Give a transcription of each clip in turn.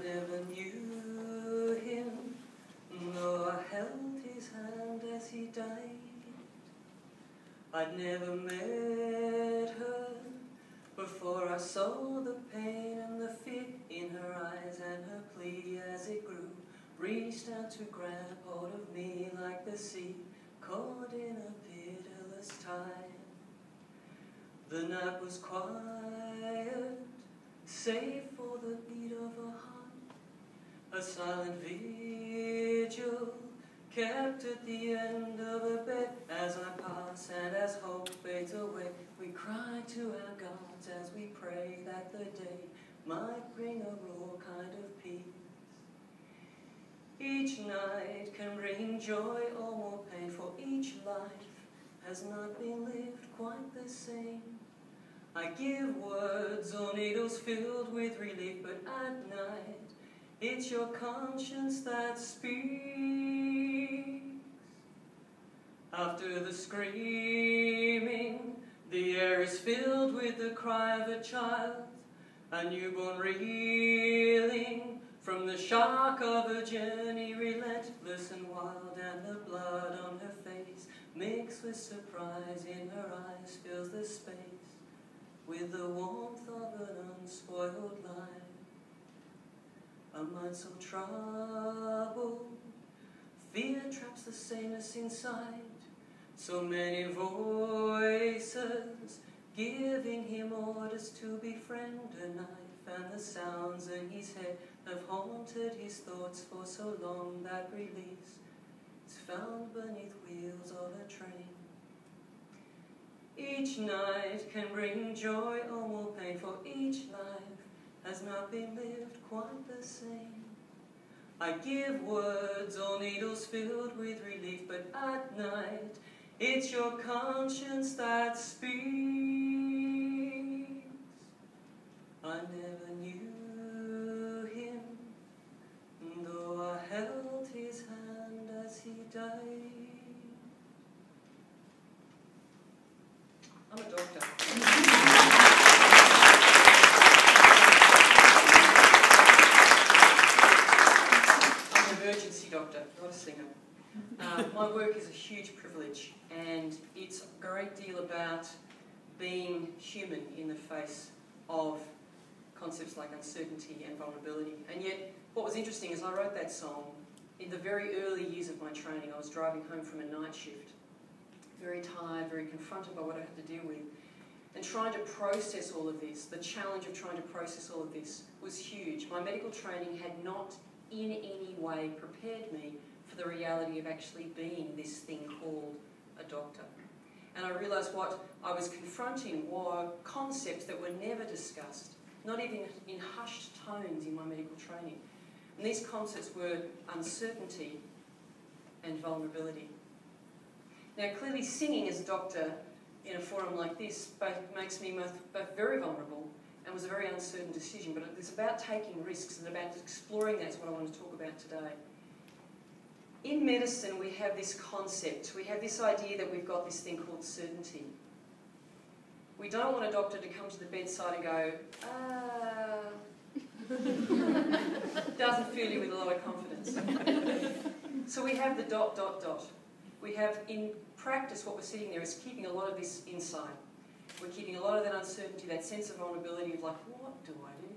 never knew him, though I held his hand as he died. I'd never met her before I saw the pain and the fear in her eyes, and her plea as it grew reached out to grab hold of me like the sea caught in a pitiless tide. The night was quiet, save for the beat of a heart, a silent vigil kept at the end of a bed. As I pass and as hope fades away, we cry to our gods as we pray that the day might bring a raw kind of peace. Each night can bring joy or more pain, for each life has not been lived quite the same. I give words or needles filled with relief, but at night it's your conscience that speaks. After the screaming, the air is filled with the cry of a child, a newborn reeling from the shock of a journey relentless and wild, and the blood on her face mixed with surprise in her eyes fills the space with the warmth of an unspoiled life. A mind so troubled, fear traps the sameness inside. So many voices giving him orders to befriend a knife, and the sounds in his head have haunted his thoughts for so long that release is found beneath wheels of a train. Each night can bring joy or more pain, for each life has not been lived quite the same. I give words or needles filled with relief, but at night it's your conscience that speaks. I never knew him, though I held his hand as he died. I'm a doctor. I'm an emergency doctor, not a singer. My work is a huge privilege, and it's a great deal about being human in the face of concepts like uncertainty and vulnerability. And yet, what was interesting is I wrote that song in the very early years of my training. I was driving home from a night shift, very tired, very confronted by what I had to deal with, and trying to process all of this. The challenge of trying to process all of this was huge. My medical training had not in any way prepared me for the reality of actually being this thing called a doctor. And I realised what I was confronting were concepts that were never discussed, not even in hushed tones in my medical training. And these concepts were uncertainty and vulnerability. Now, clearly singing as a doctor in a forum like this makes me both very vulnerable and was a very uncertain decision, but it's about taking risks and about exploring. That's what I want to talk about today. In medicine, we have this concept, we have this idea that we've got this thing called certainty. We don't want a doctor to come to the bedside and go, doesn't fill you with a lot of confidence. So we have the ... We have, in practice, what we're sitting there is keeping a lot of this inside. We're keeping a lot of that uncertainty, that sense of vulnerability of like, what do I do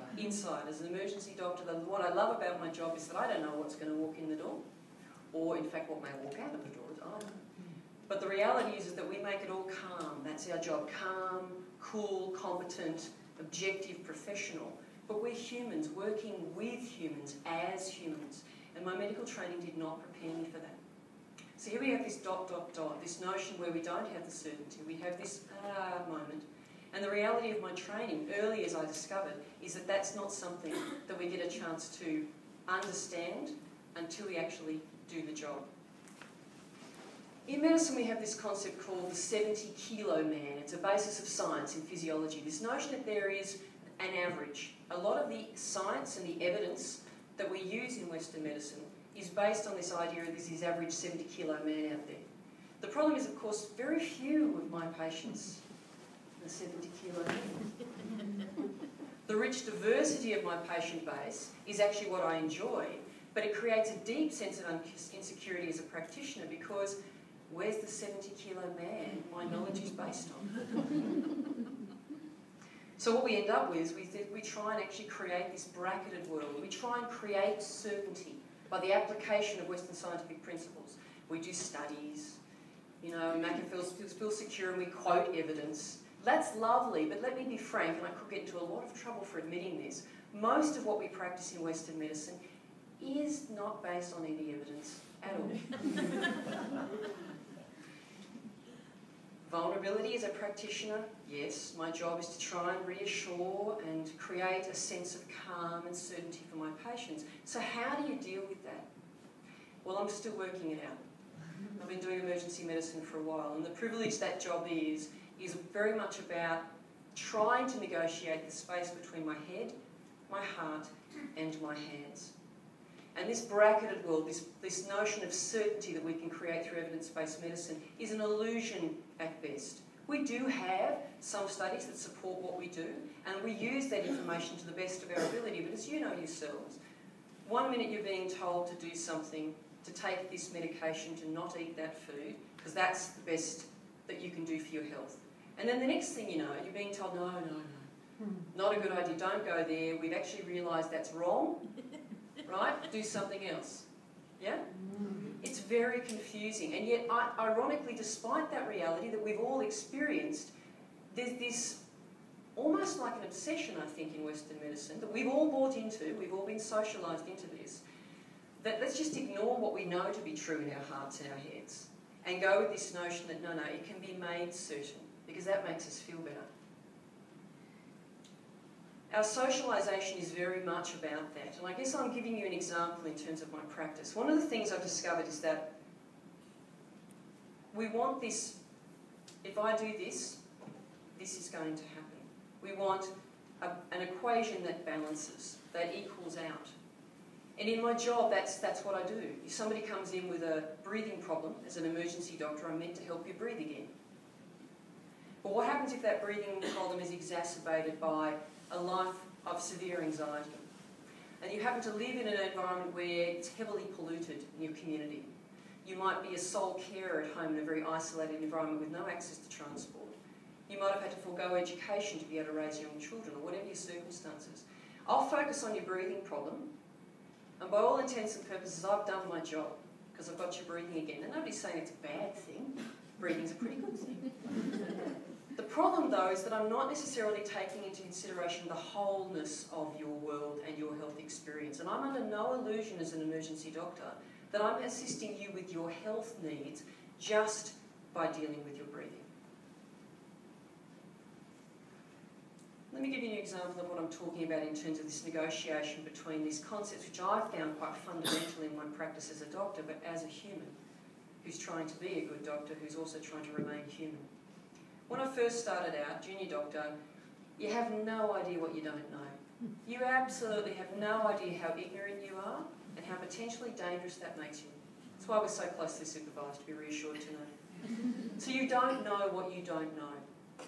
now? Inside. As an emergency doctor, what I love about my job is that I don't know what's going to walk in the door, or in fact what may walk out of the door either. But the reality is that we make it all calm. That's our job. Calm, cool, competent, objective, professional. But we're humans, working with humans, as humans. And my medical training did not prepare me for that. So here we have this ... this notion where we don't have the certainty. We have this moment. And the reality of my training, early as I discovered, is that that's not something that we get a chance to understand until we actually do the job. In medicine, we have this concept called the 70-kilo man. It's a basis of science in physiology. This notion that there is an average. A lot of the science and the evidence that we use in Western medicine is based on this idea of this average 70-kilo man out there. The problem is, of course, very few of my patients a 70 kilo man. The rich diversity of my patient base is actually what I enjoy, but it creates a deep sense of insecurity as a practitioner because where's the 70 kilo man my knowledge is based on? So what we end up with is we try and actually create this bracketed world. We try and create certainty by the application of Western scientific principles. We do studies, you know, we make it feel secure and we quote evidence. That's lovely, but let me be frank, and I could get into a lot of trouble for admitting this. Most of what we practice in Western medicine is not based on any evidence at all. Vulnerability as a practitioner, yes, my job is to try and reassure and create a sense of calm and certainty for my patients. So how do you deal with that? Well, I'm still working it out. I've been doing emergency medicine for a while, and the privilege that job is very much about trying to negotiate the space between my head, my heart, and my hands. And this bracketed world, this notion of certainty that we can create through evidence-based medicine is an illusion at best. We do have some studies that support what we do, and we use that information to the best of our ability, but as you know yourselves, 1 minute you're being told to do something, to take this medication, to not eat that food, because that's the best that you can do for your health. And then the next thing you know, you're being told, no, not a good idea, don't go there, we've actually realised that's wrong, right? Do something else. Yeah? It's very confusing. And yet, ironically, despite that reality that we've all experienced, there's this almost like an obsession, I think, in Western medicine that we've all bought into, we've all been socialised into this, that let's just ignore what we know to be true in our hearts and our heads and go with this notion that, no, it can be made certain, because that makes us feel better. Our socialisation is very much about that, and I guess I'm giving you an example in terms of my practice. One of the things I've discovered is that we want this, if I do this, this is going to happen. We want an equation that balances, that equals out. And in my job, that's what I do. If somebody comes in with a breathing problem, as an emergency doctor, I'm meant to help you breathe again. But what happens if that breathing problem is exacerbated by a life of severe anxiety? And you happen to live in an environment where it's heavily polluted in your community. You might be a sole carer at home in a very isolated environment with no access to transport. You might have had to forego education to be able to raise young children, or whatever your circumstances. I'll focus on your breathing problem, and by all intents and purposes, I've done my job, because I've got you breathing again. And nobody's saying it's a bad thing. Breathing's a pretty good thing. The problem, though, is that I'm not necessarily taking into consideration the wholeness of your world and your health experience. And I'm under no illusion as an emergency doctor that I'm assisting you with your health needs just by dealing with your breathing. Let me give you an example of what I'm talking about in terms of this negotiation between these concepts, which I found quite fundamental in my practice as a doctor, but as a human who's trying to be a good doctor, who's also trying to remain human. When I first started out, junior doctor, you have no idea what you don't know. You absolutely have no idea how ignorant you are and how potentially dangerous that makes you. That's why we're so closely supervised, to be reassured to know. So you don't know what you don't know.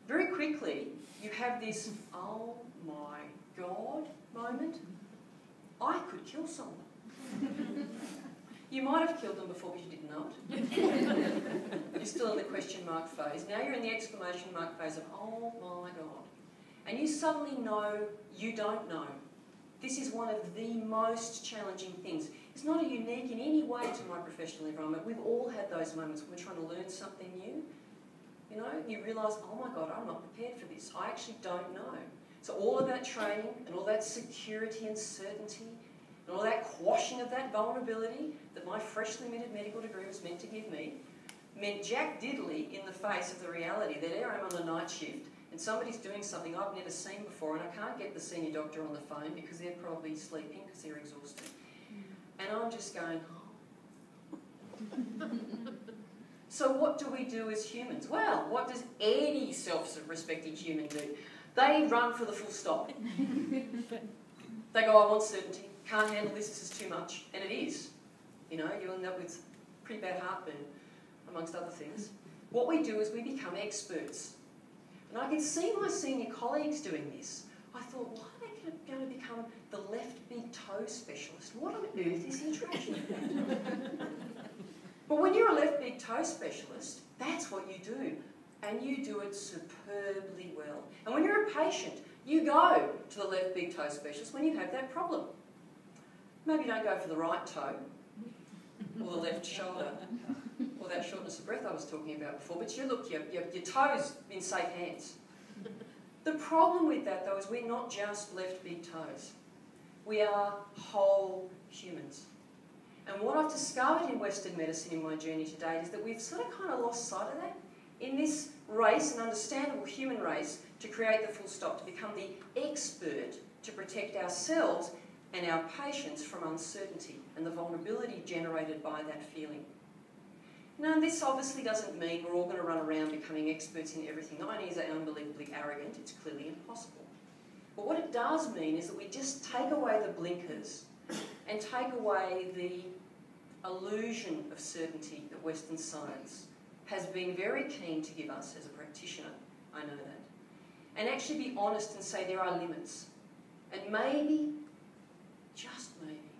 Very quickly, you have this, oh my God moment. I could kill someone. You might have killed them before, but you did not. You're still in the question mark phase. Now you're in the exclamation mark phase of, oh my God. And you suddenly know you don't know. This is one of the most challenging things. It's not unique in any way to my professional environment. We've all had those moments when we're trying to learn something new. You know, you realise, oh my God, I'm not prepared for this. I actually don't know. So all of that training and all that security and certainty and all that quashing of that vulnerability that my freshly minted medical degree was meant to give me meant jack diddly in the face of the reality that here I am on a night shift and somebody's doing something I've never seen before and I can't get the senior doctor on the phone because they're probably sleeping because they're exhausted. And I'm just going, oh. So what do we do as humans? Well, what does any self-respecting human do? They run for the full stop. They go, I want certainty. Can't handle this, this is too much. And it is. You know, you end up with pretty bad heartburn, amongst other things. What we do is we become experts. And I could see my senior colleagues doing this. I thought, why are they going to become the left big toe specialist? What on earth is he talking about? But when you're a left big toe specialist, that's what you do. And you do it superbly well. And when you're a patient, you go to the left big toe specialist when you have that problem. Maybe you don't go for the right toe, or the left shoulder, or that shortness of breath I was talking about before, but your toe's in safe hands. The problem with that, though, is we're not just left big toes. We are whole humans. And what I've discovered in Western medicine in my journey to date is that we've sort of kind of lost sight of that in this race, an understandable human race, to create the full stop, to become the expert to protect ourselves and our patients from uncertainty and the vulnerability generated by that feeling. Now, this obviously doesn't mean we're all going to run around becoming experts in everything. Not only is that unbelievably arrogant, it's clearly impossible. But what it does mean is that we just take away the blinkers and take away the illusion of certainty that Western science has been very keen to give us as a practitioner, I know that, and actually be honest and say there are limits. And maybe, just maybe,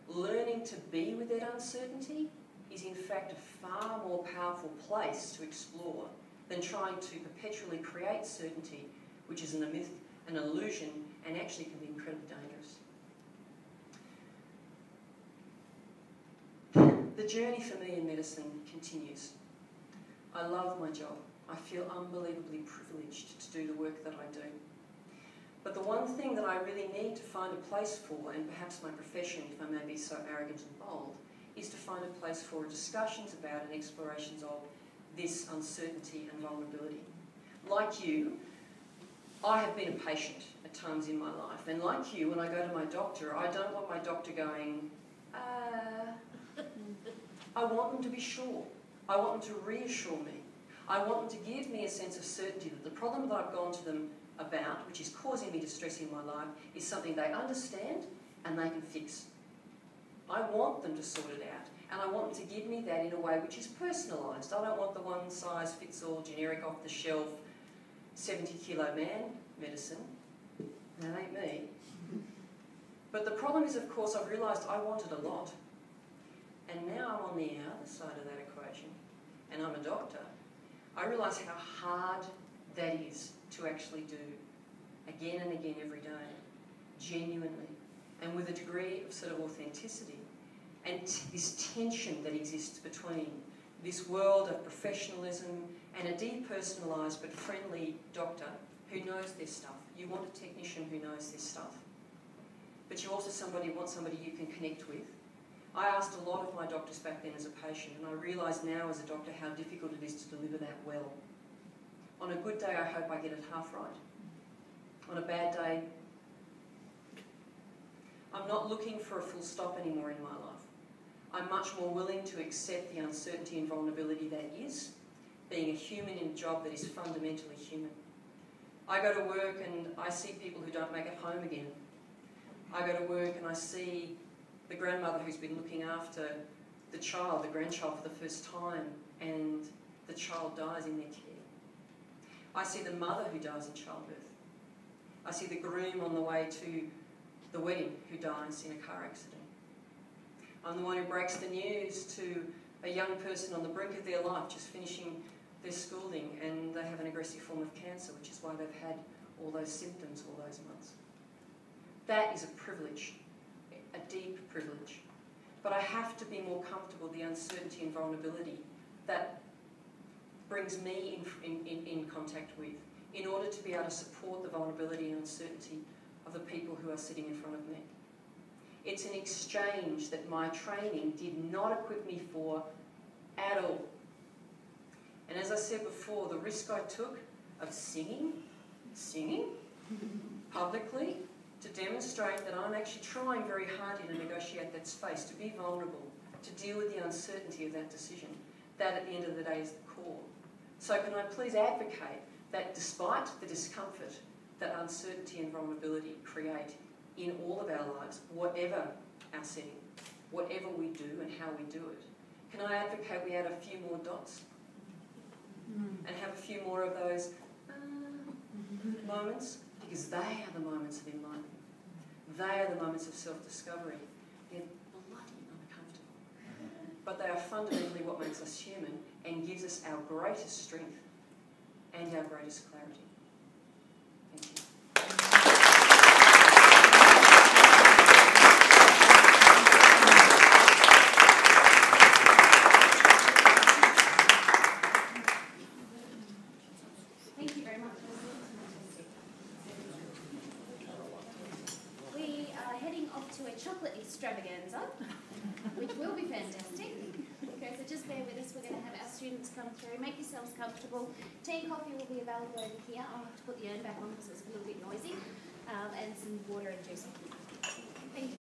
learning to be with that uncertainty is in fact a far more powerful place to explore than trying to perpetually create certainty, which is a myth, an illusion, and actually can be incredibly dangerous. The journey for me in medicine continues. I love my job. I feel unbelievably privileged to do the work that I do. But the one thing that I really need to find a place for, and perhaps my profession, if I may be so arrogant and bold, is to find a place for discussions about and explorations of this uncertainty and vulnerability. Like you, I have been a patient at times in my life, and like you, when I go to my doctor, I don't want my doctor going, I want them to be sure. I want them to reassure me. I want them to give me a sense of certainty that the problem that I've gone to them about, which is causing me distress in my life, is something they understand and they can fix. I want them to sort it out, and I want them to give me that in a way which is personalised. I don't want the one-size-fits-all, generic, off-the-shelf, 70-kilo man medicine. That ain't me. But the problem is, of course, I've realised I wanted a lot. And now I'm on the other side of that equation, and I'm a doctor. I realise how hard that is to actually do again and again every day, genuinely, and with a degree of sort of authenticity. And this tension that exists between this world of professionalism and a depersonalised but friendly doctor who knows their stuff. You want a technician who knows this stuff. But you also want somebody you can connect with. I asked a lot of my doctors back then as a patient, and I realise now as a doctor how difficult it is to deliver that well. On a good day, I hope I get it half right. On a bad day, I'm not looking for a full stop anymore in my life. I'm much more willing to accept the uncertainty and vulnerability that is being a human in a job that is fundamentally human. I go to work and I see people who don't make it home again. I go to work and I see the grandmother who's been looking after the child, the grandchild, for the first time, and the child dies in their care. I see the mother who dies in childbirth. I see the groom on the way to the wedding who dies in a car accident. I'm the one who breaks the news to a young person on the brink of their life, just finishing their schooling, and they have an aggressive form of cancer, which is why they've had all those symptoms all those months. That is a privilege, a deep privilege. But I have to be more comfortable with the uncertainty and vulnerability that brings me in contact with, in order to be able to support the vulnerability and uncertainty of the people who are sitting in front of me. It's an exchange that my training did not equip me for at all. And as I said before, the risk I took of singing publicly, to demonstrate that I'm actually trying very hard to negotiate that space, to be vulnerable, to deal with the uncertainty of that decision. That, at the end of the day, is the core. So can I please advocate that despite the discomfort that uncertainty and vulnerability create in all of our lives, whatever our setting, whatever we do and how we do it, can I advocate we add a few more dots and have a few more of those moments, because they are the moments of enlightenment. They are the moments of self-discovery. They're bloody uncomfortable. But they are fundamentally what makes us human and gives us our greatest strength and our greatest clarity. Thank you. Thank you very much. We are heading off to a chocolate extravaganza, which will be fantastic. Okay, so just bear with us. We're going to have our students come through. Make yourselves comfortable. Tea and coffee will be available over here. I'll have to put the urn back on because it's a little bit noisy. And some water and juice. Thank you.